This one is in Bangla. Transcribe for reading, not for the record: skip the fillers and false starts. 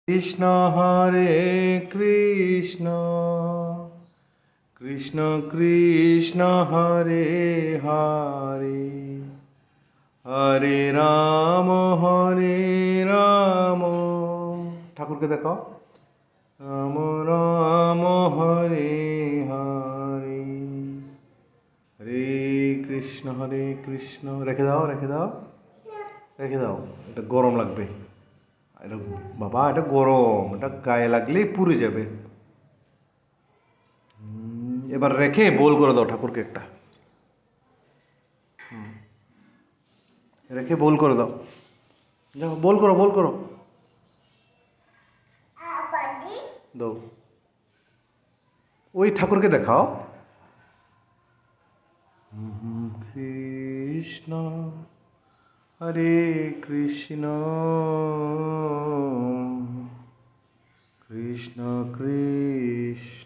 কৃষ্ণ হরে কৃষ্ণ কৃষ্ণ কৃষ্ণ হরে হরে হরে রাম ঠাকুরকে দেখাও রাম রাম হরে হরে হরে কৃষ্ণ রেখে দাও রেখে দাও রেখে দাও, এটা গরম লাগবে। এটা বাবা, এটা গরম, এটা গায়ে লাগলেই পুড়ে যাবে। এবার রেখে বোল করে দাও ঠাকুরকে একটা, রেখে বোল করে দাও। যাও বোল করো, বোল করো, দাও। ওই ঠাকুরকে দেখাও। কৃষ্ণ হরে কৃষ্ণ কৃষ্ণ কৃষ্ণ